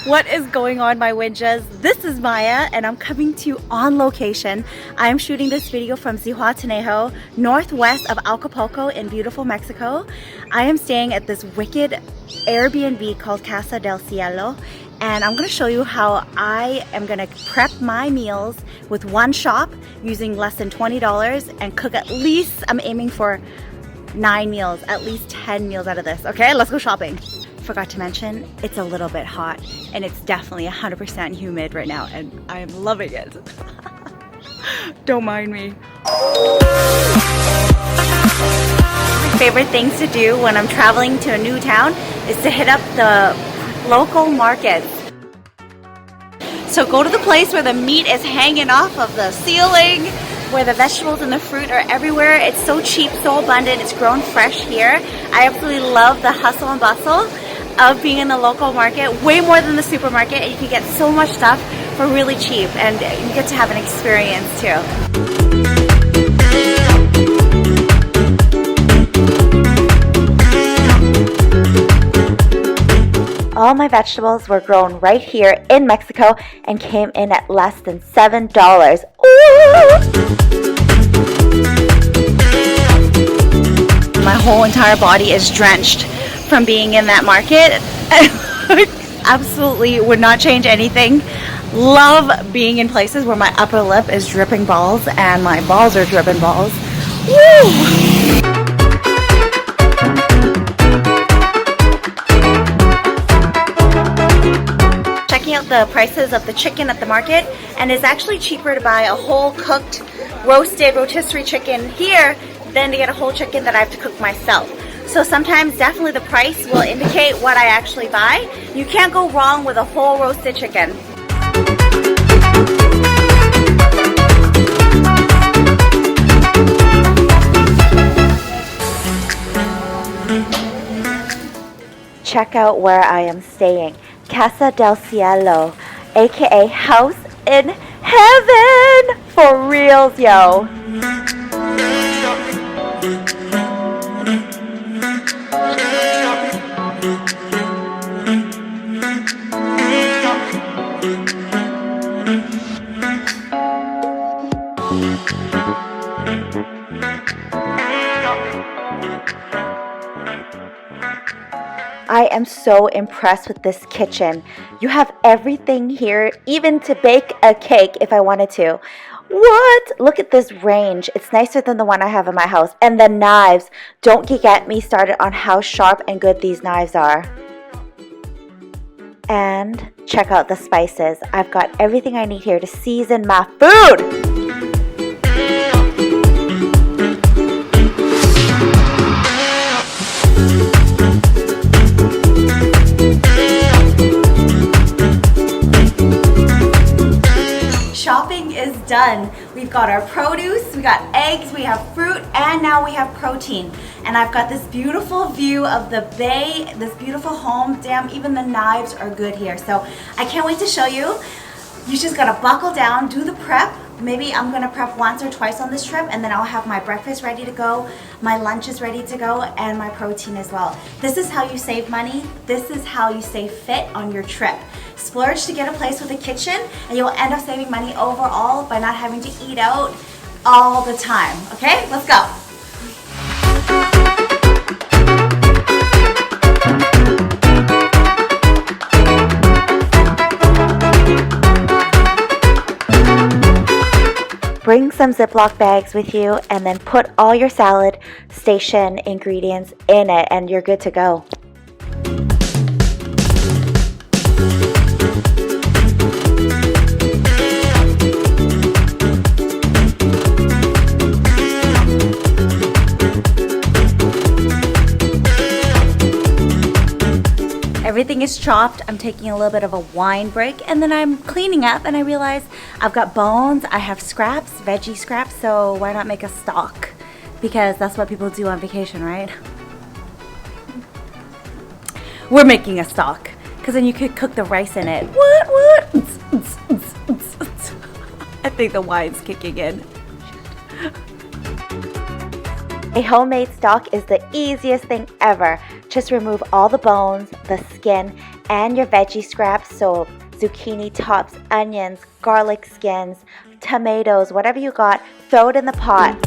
What is going on, my Winjas? This is Maya and I'm coming to you on location. I am shooting this video from Zihuatanejo, northwest of Acapulco in beautiful Mexico. I am staying at this wicked Airbnb called Casa del Cielo, and I'm gonna show you how I am gonna prep my meals with one shop using less than $20 and cook at least, I'm aiming for 9 meals, at least 10 meals out of this. Okay, let's go shopping. Forgot to mention, it's a little bit hot and it's definitely 100% humid right now and I am loving it. Don't mind me. My favorite things to do when I'm traveling to a new town is to hit up the local markets. So go to the place where the meat is hanging off of the ceiling, where the vegetables and the fruit are everywhere. It's so cheap, so abundant, it's grown fresh here. I absolutely love the hustle and bustle of being in the local market, way more than the supermarket, and you can get so much stuff for really cheap and you get to have an experience too. All my vegetables were grown right here in Mexico and came in at less than $7. Ooh! My whole entire body is drenched from being in that market. Absolutely would not change anything. Love being in places where my upper lip is dripping balls and my balls are dripping balls. Woo! Checking out the prices of the chicken at the market, and it's actually cheaper to buy a whole cooked roasted rotisserie chicken here than to get a whole chicken that I have to cook myself. So sometimes definitely the price will indicate what I actually buy. You can't go wrong with a whole roasted chicken. Check out where I am staying. Casa del Cielo, aka House in Heaven, for reals, yo. I am so impressed with this kitchen. You have everything here, even to bake a cake if I wanted to. What? Look at this range. It's nicer than the one I have in my house. And the knives. Don't get me started on how sharp and good these knives are. And check out the spices. I've got everything I need here to season my food. Shopping is done. We've got our produce, we got eggs, we have fruit, and now we have protein. And I've got this beautiful view of the bay, this beautiful home. Damn, even the knives are good here. So I can't wait to show you. You just gotta buckle down, do the prep. Maybe I'm gonna prep once or twice on this trip, and then I'll have my breakfast ready to go, my lunch is ready to go, and my protein as well. This is how you save money. This is how you stay fit on your trip. Splurge to get a place with a kitchen, and you'll end up saving money overall by not having to eat out all the time. Okay, let's go. Bring some Ziploc bags with you and then put all your salad station ingredients in it and you're good to go. Everything is chopped. I'm taking a little bit of a wine break and then I'm cleaning up and I realize I've got bones, I have scraps, veggie scraps, so why not make a stock? Because that's what people do on vacation, right? We're making a stock because then you could cook the rice in it. What? I think the wine's kicking in. A homemade stock is the easiest thing ever. Just remove all the bones, the skin, and your veggie scraps, so zucchini tops, onions, garlic skins, tomatoes, whatever you got, throw it in the pot.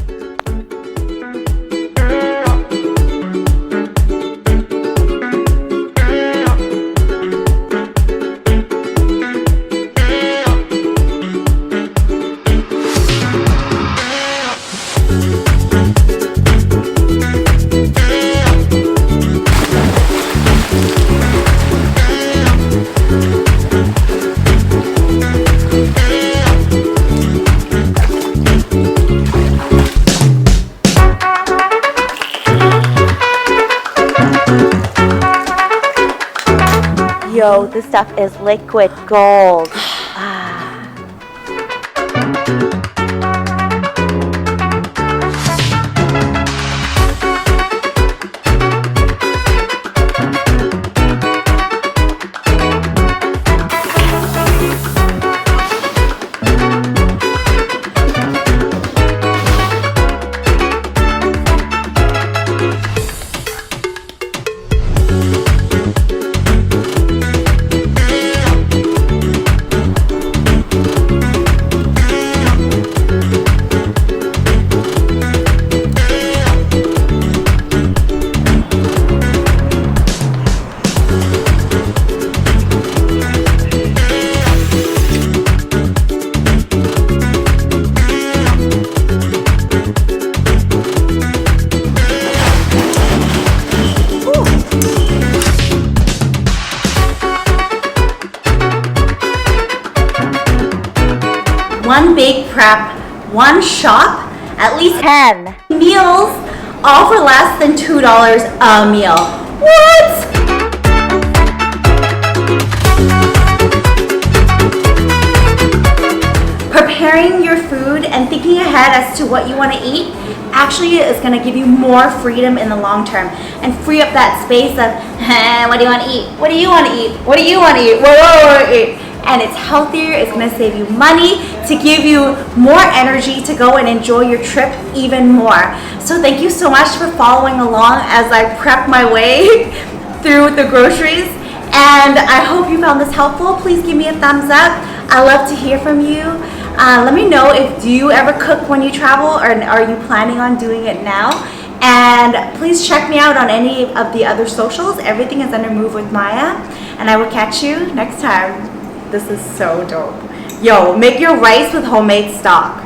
Yo, this stuff is liquid gold. One big prep, one shop, at least 10 meals, all for less than $2 a meal. What? Preparing your food and thinking ahead as to what you want to eat actually is going to give you more freedom in the long term and free up that space of, what do you want to eat? What do you want to eat? What do you want to eat? What do I want to eat? And it's healthier, it's going to save you money, to give you more energy to go and enjoy your trip even more. So thank you so much for following along as I prep my way through the groceries. And I hope you found this helpful. Please give me a thumbs up. I love to hear from you. Let me know if do you ever cook when you travel, or are you planning on doing it now? And please check me out on any of the other socials. Everything is under Move with Maya. And I will catch you next time. This is so dope. Yo, make your rice with homemade stock.